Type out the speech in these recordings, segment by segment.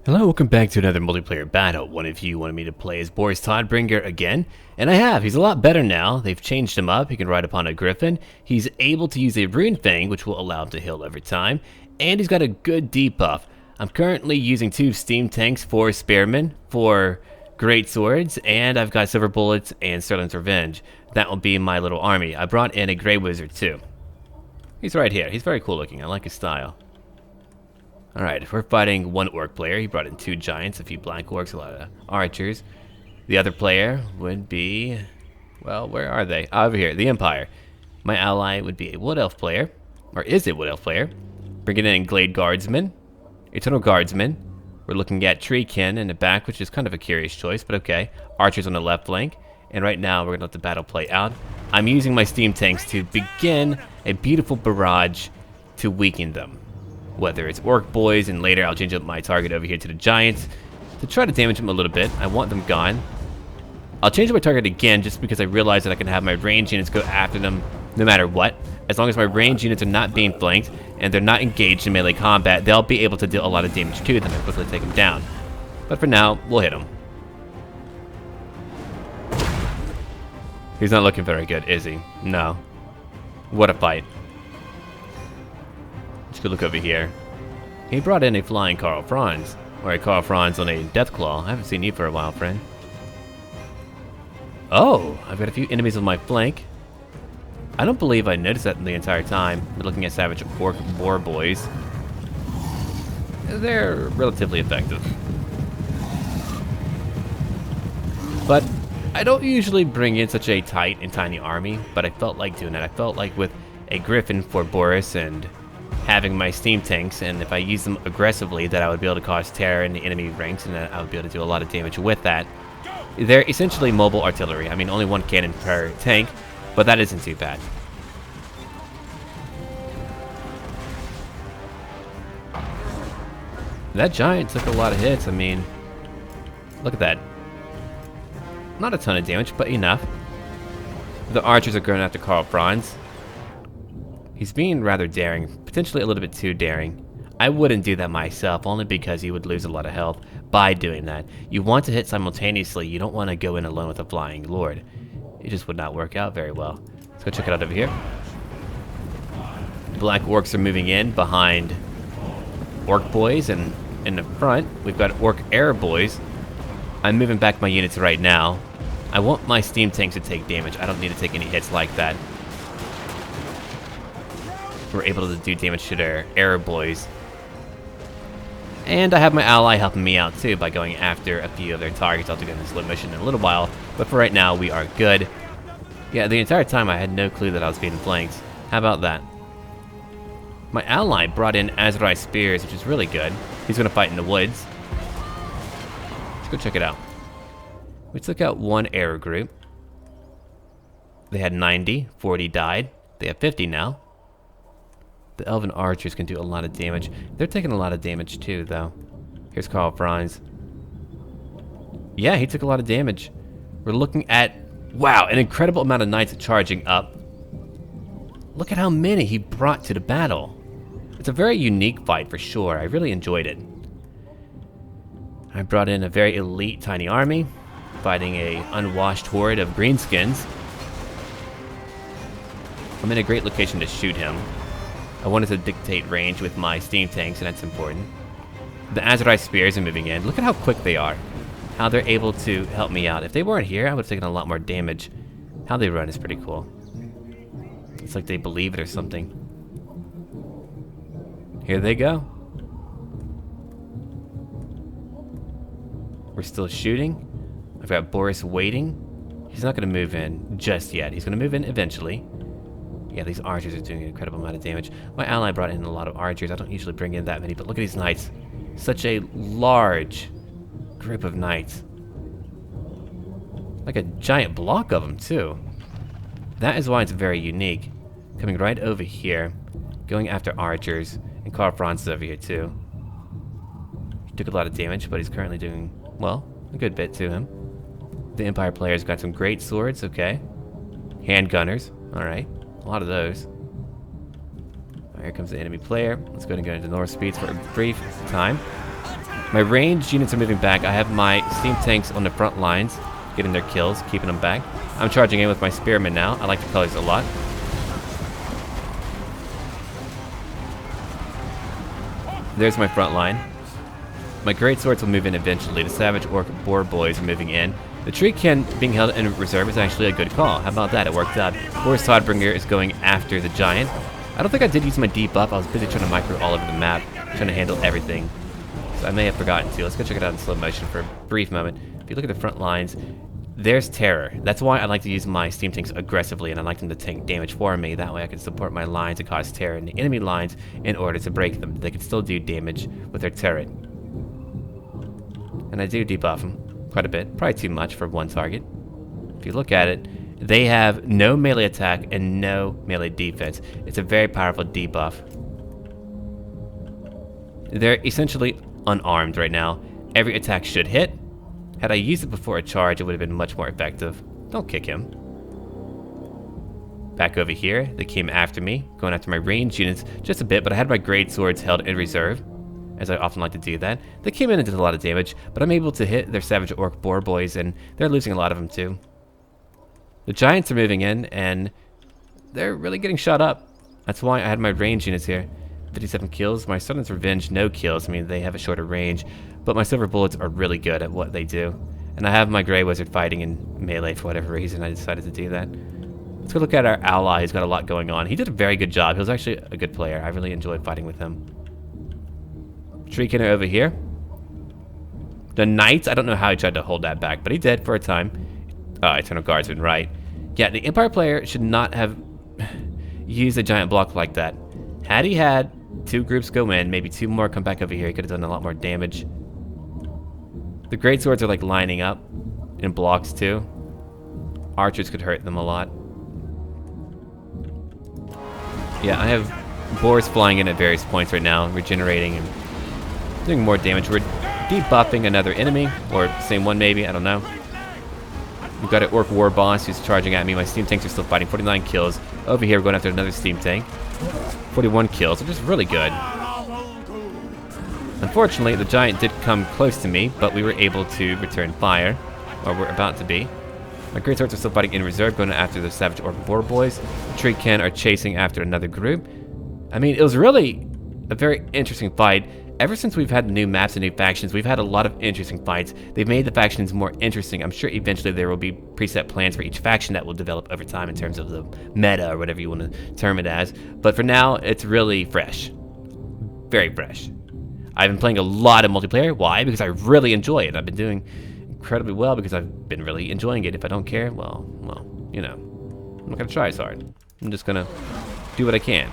Hello, welcome back to another multiplayer battle. One of you wanted me to play as Boris Todbringer again, and I have. He's a lot better now. They've changed him up. He can ride upon a griffin. He's able to use a rune fang, which will allow him to heal over time, and he's got a good debuff. I'm currently using 2 steam tanks, 4 spearmen, 4 great swords, and I've got silver bullets and Sterling's Revenge. That will be my little army. I brought in a gray wizard too. He's right here. He's very cool looking. I like his style. Alright, we're fighting one orc player. He brought in 2 giants, a few black orcs, a lot of archers. The other player would be... well, where are they? Over here, the Empire. My ally would be a Wood Elf player, or is a Wood Elf player. Bringing in Glade Guardsman, Eternal Guardsman. We're looking at Treekin in the back, which is kind of a curious choice, but okay. Archers on the left flank. And right now, we're going to let the battle play out. I'm using my steam tanks to begin a beautiful barrage to weaken them. Whether it's orc boys, and later I'll change up my target over here to the giants to try to damage them a little bit. I want them gone. I'll change up my target again just because I realize that I can have my range units go after them no matter what. As long as my range units are not being flanked and they're not engaged in melee combat, they'll be able to deal a lot of damage to them and quickly take them down. But for now, we'll hit him. He's not looking very good, is he? No. What a fight. Let's go look over here. He brought in a flying Karl Franz, or a Karl Franz on a Deathclaw. I haven't seen you for a while, friend. Oh, I've got a few enemies on my flank. I don't believe I noticed that the entire time. We're looking at Savage Orc War Boys. They're relatively effective. But I don't usually bring in such a tight and tiny army, but I felt like doing that. I felt like with a Griffin for Boris and having my steam tanks, and if I use them aggressively, that I would be able to cause terror in the enemy ranks, and that I would be able to do a lot of damage with that. They're essentially mobile artillery. I mean, only 1 cannon per tank, but that isn't too bad. That giant took a lot of hits. I mean, look at that. Not a ton of damage, but enough. The archers are going after Karl Franz. He's being rather daring, potentially a little bit too daring. I wouldn't do that myself, only because you would lose a lot of health by doing that. You want to hit simultaneously, you don't want to go in alone with a flying lord. It just would not work out very well. Let's go check it out over here. Black orcs are moving in behind orc boys, and in the front, we've got orc air boys. I'm moving back my units right now. I want my steam tanks to take damage. I don't need to take any hits like that. We're able to do damage to their air boys. And I have my ally helping me out too by going after a few of their targets. I'll do that in a slow motion in a little while, but for right now we are good. Yeah, the entire time I had no clue that I was being flanked. How about that? My ally brought in Azurai Spears, which is really good. He's going to fight in the woods. Let's go check it out. We took out 1 arrow group. They had 90, 40 died. They have 50 now. The elven archers can do a lot of damage. They're taking a lot of damage too, though. Here's Karl Franz. Yeah, he took a lot of damage. We're looking at, wow, an incredible amount of knights charging up. Look at how many he brought to the battle. It's a very unique fight for sure. I really enjoyed it. I brought in a very elite tiny army, fighting a unwashed horde of greenskins. I'm in a great location to shoot him. I wanted to dictate range with my steam tanks, and that's important. The Azurai Spears are moving in. Look at how quick they are. How they're able to help me out. If they weren't here, I would have taken a lot more damage. How they run is pretty cool. It's like they believe it or something. Here they go. We're still shooting. I've got Boris waiting. He's not going to move in just yet. He's going to move in eventually. Yeah, these archers are doing an incredible amount of damage. My ally brought in a lot of archers. I don't usually bring in that many, but look at these knights. Such a large group of knights. Like a giant block of them, too. That is why it's very unique. Coming right over here, going after archers, and Karl Franz is over here, too. He took a lot of damage, but he's currently doing, well, a good bit to him. The Empire player's got some great swords, okay. Handgunners, alright. A lot of those. Here comes the enemy player. Let's go ahead and go into North Speeds for a brief time. My ranged units are moving back. I have my steam tanks on the front lines, getting their kills, keeping them back. I'm charging in with my spearmen now. I like the colors a lot. There's my front line. My great swords will move in eventually. The savage orc boar boys are moving in. The tree can being held in reserve is actually a good call. How about that? It worked out. Boris Todbringer is going after the giant. I don't think I did use my debuff. I was busy trying to micro all over the map, trying to handle everything. So I may have forgotten to. Let's go check it out in slow motion for a brief moment. If you look at the front lines, there's terror. That's why I like to use my steam tanks aggressively, and I like them to tank damage for me. That way I can support my lines and cause terror in the enemy lines in order to break them. They can still do damage with their turret. And I do debuff them quite a bit. Probably too much for one target. If you look at it, they have no melee attack and no melee defense. It's a very powerful debuff. They're essentially unarmed right now. Every attack should hit. Had I used it before a charge, it would have been much more effective. Don't kick him. Back over here, they came after me, going after my ranged units just a bit, but I had my great swords held in reserve, as I often like to do that. They came in and did a lot of damage, but I'm able to hit their savage orc boar boys, and they're losing a lot of them too. The giants are moving in, and they're really getting shot up. That's why I had my ranged units here. 57 kills. My Sudden's Revenge, no kills. I mean, they have a shorter range, but my silver bullets are really good at what they do. And I have my gray wizard fighting in melee for whatever reason. I decided to do that. Let's go look at our ally. He's got a lot going on. He did a very good job. He was actually a good player. I really enjoyed fighting with him. Shrieking over here. The knights, I don't know how he tried to hold that back, but he did for a time. Eternal Guardsman, right. Yeah, the Empire player should not have used a giant block like that. Had he had two groups go in, maybe two more come back over here, he could have done a lot more damage. The great swords are like lining up in blocks too. Archers could hurt them a lot. Yeah, I have boars flying in at various points right now, regenerating and doing more damage. We're debuffing another enemy, or same one maybe, I don't know. We've got an orc war boss who's charging at me. My steam tanks are still fighting. 49 kills. Over here, we're going after another steam tank. 41 kills, which is really good. Unfortunately, the giant did come close to me, but we were able to return fire, or we're about to be. My great swords are still fighting in reserve, going after the savage orc boar boys. The tree ken are chasing after another group. I mean, it was really a very interesting fight. Ever since we've had new maps and new factions, we've had a lot of interesting fights. They've made the factions more interesting. I'm sure eventually there will be preset plans for each faction that will develop over time in terms of the meta or whatever you want to term it as. But for now, it's really fresh. Very fresh. I've been playing a lot of multiplayer. Why? Because I really enjoy it. I've been doing incredibly well because I've been really enjoying it. If I don't care, well, you know, I'm not going to try as hard. I'm just going to do what I can.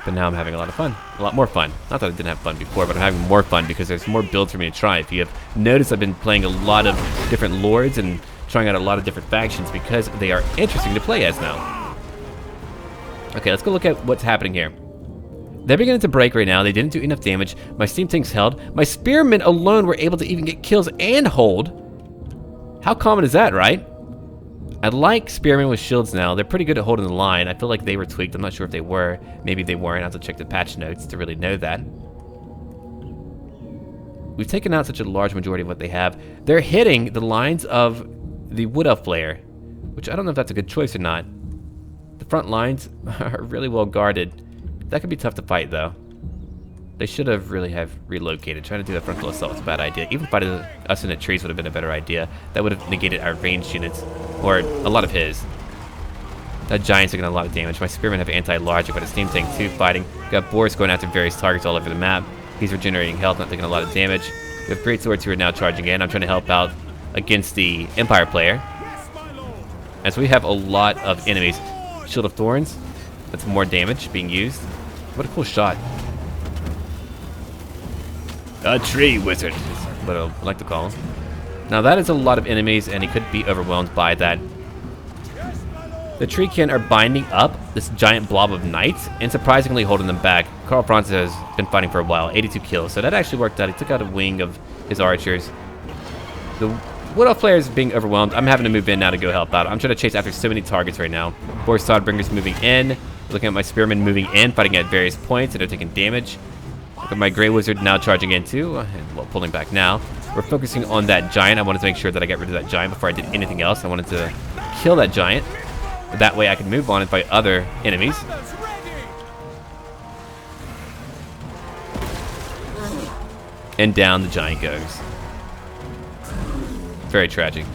But now I'm having a lot of fun. A lot more fun. Not that I didn't have fun before, but I'm having more fun because there's more builds for me to try. If you have noticed, I've been playing a lot of different lords and trying out a lot of different factions because they are interesting to play as now. Okay, let's go look at what's happening here. They're beginning to break right now. They didn't do enough damage. My steam tanks held. My spearmen alone were able to even get kills and hold. How common is that, right? I like spearmen with shields now. They're pretty good at holding the line. I feel like they were tweaked. I'm not sure if they were. Maybe they weren't. I have to check the patch notes to really know that. We've taken out such a large majority of what they have. They're hitting the lines of the Wood Elf player, which I don't know if that's a good choice or not. The front lines are really well guarded. That could be tough to fight, though. They should have really have relocated. Trying to do a frontal assault was a bad idea. Even fighting us in the trees would have been a better idea. That would have negated our ranged units, or a lot of his. That giant's taking a lot of damage. My spearmen have anti-large. I've got a steam tank too fighting. Got Boris going after various targets all over the map. He's regenerating health, not taking a lot of damage. We have great swords who are now charging in. I'm trying to help out against the Empire player. As we have a lot of enemies. Shield of Thorns. That's more damage being used. What a cool shot. A tree wizard, is what I like to call him. Now that is a lot of enemies, and he could be overwhelmed by that. The tree kin are binding up this giant blob of knights and surprisingly holding them back. Karl Franz has been fighting for a while, 82 kills, so that actually worked out. He took out a wing of his archers. The Wood Elf player is being overwhelmed. I'm having to move in now to go help out. I'm trying to chase after so many targets right now. Boris Todbringer's moving in. Looking at my spearmen moving in, fighting at various points, and they're taking damage. Look at my Grey Wizard now charging in too, well, pulling back now. We're focusing on that giant. I wanted to make sure that I got rid of that giant before I did anything else. I wanted to kill that giant. That way I could move on and fight other enemies. And down the giant goes. Very tragic.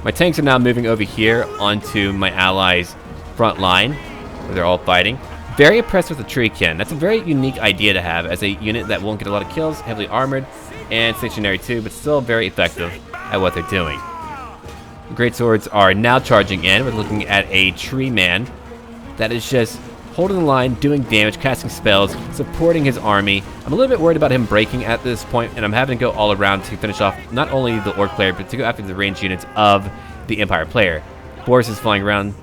My tanks are now moving over here onto my allies' front line, where they're all fighting. Very impressed with the Treekin. That's a very unique idea to have as a unit that won't get a lot of kills, heavily armored, and stationary too, but still very effective at what they're doing. The Great Swords are now charging in. We're looking at a tree man that is just holding the line, doing damage, casting spells, supporting his army. I'm a little bit worried about him breaking at this point, and I'm having to go all around to finish off not only the Orc player, but to go after the ranged units of the Empire player. Boris is flying around.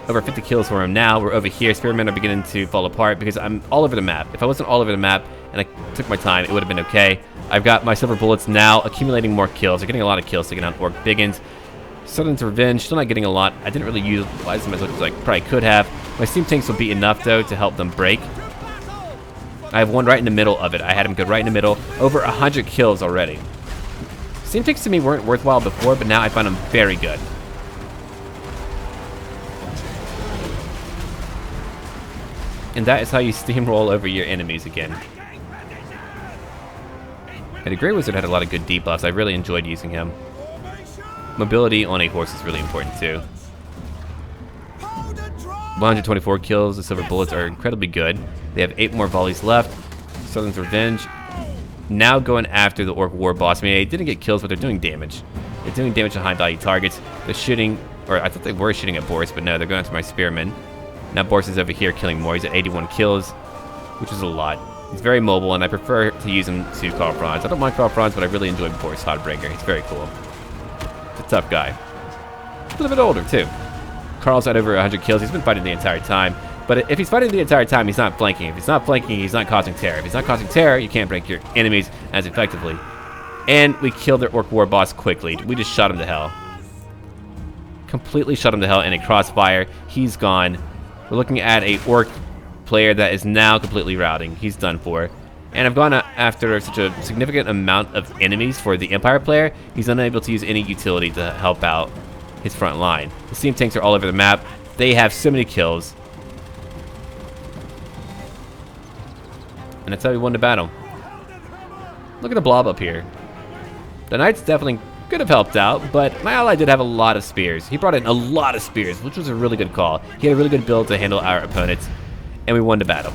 Over 50 kills for him now. We're over here. Spearmen are beginning to fall apart because I'm all over the map. If I wasn't all over the map and I took my time, it would have been okay. I've got my silver bullets now accumulating more kills. They're getting a lot of kills taking out Orc Biggins. Southern's Revenge, still not getting a lot. I didn't really utilize them as much as I probably could have. My steam tanks will be enough though to help them break. I have one right in the middle of it. I had him go right in the middle. Over 100 kills already. Steam tanks to me weren't worthwhile before, but now I find them very good. And that is how you steamroll over your enemies again. And the Grey Wizard had a lot of good debuffs. I really enjoyed using him. Mobility on a horse is really important too. 124 kills. The silver bullets are incredibly good. They have 8 more volleys left. Southern's Revenge now going after the Orc War Boss. I mean, they didn't get kills, but they're doing damage. They're doing damage to high value targets. They're shooting, or I thought they were shooting at Boris, but no, they're going after my Spearmen. Now Boris is over here killing more. He's at 81 kills, which is a lot. He's very mobile, and I prefer to use him to Carl Franz. I don't mind Carl Franz, but I really enjoy Boris Todbringer. He's very cool. He's a tough guy. A little bit older, too. Carl's had over 100 kills. He's been fighting the entire time. But if he's fighting the entire time, he's not flanking. If he's not flanking, he's not causing terror. If he's not causing terror, you can't break your enemies as effectively. And we killed their Orc War Boss quickly. We just shot him to hell. Completely shot him to hell in a crossfire. He's gone. We're looking at a Orc player that is now completely routing. He's done for. And I've gone after such a significant amount of enemies for the Empire player, he's unable to use any utility to help out his front line. The steam tanks are all over the map. They have so many kills. And that's how we won the battle. Look at the blob up here. The Knights definitely could have helped out, but my ally did have a lot of spears. He brought in a lot of spears, which was a really good call. He had a really good build to handle our opponents, and we won the battle.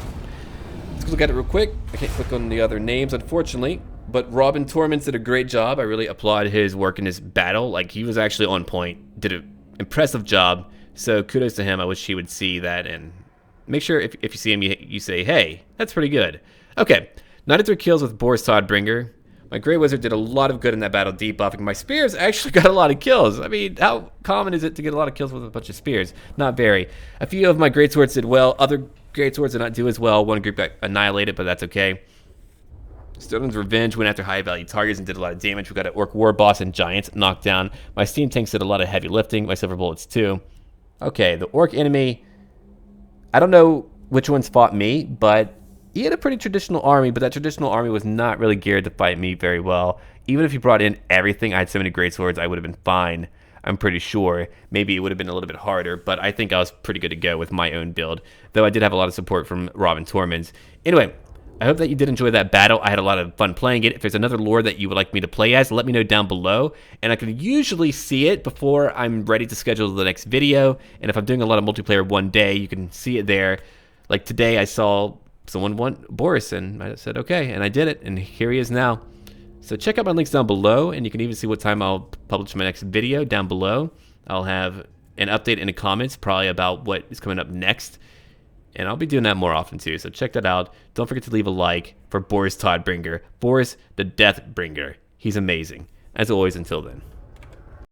Let's look at it real quick. I can't click on the other names, unfortunately, but Robin Tormans did a great job. I really applaud his work in this battle. Like, he was actually on point, did an impressive job, so kudos to him. I wish he would see that, and make sure if you see him, you say, hey, that's pretty good. Okay, 93 kills with Boris Todbringer. My Grey Wizard did a lot of good in that battle, debuffing. My spears actually got a lot of kills. I mean, how common is it to get a lot of kills with a bunch of spears? Not very. A few of my Great Swords did well. Other Great Swords did not do as well. One group got annihilated, but that's okay. Sterling's Revenge went after high-value targets and did a lot of damage. We got an Orc War Boss and Giants knocked down. My Steam Tanks did a lot of heavy lifting. My Silver Bullets, too. Okay, the Orc enemy, I don't know which ones fought me, but he had a pretty traditional army, but that traditional army was not really geared to fight me very well. Even if he brought in everything, I had so many Great Swords, I would have been fine. I'm pretty sure. Maybe it would have been a little bit harder, but I think I was pretty good to go with my own build, though I did have a lot of support from Robin Tormans. Anyway, I hope that you did enjoy that battle. I had a lot of fun playing it. If there's another lore that you would like me to play as, let me know down below, and I can usually see it before I'm ready to schedule the next video. And if I'm doing a lot of multiplayer one day, you can see it there. Like today, I saw someone want Boris, and I said, okay, and I did it, and here he is now. So check out my links down below, and you can even see what time I'll publish my next video down below. I'll have an update in the comments, probably about what is coming up next, and I'll be doing that more often too, so check that out. Don't forget to leave a like for Boris Todbringer. Boris the Deathbringer. He's amazing. As always, until then.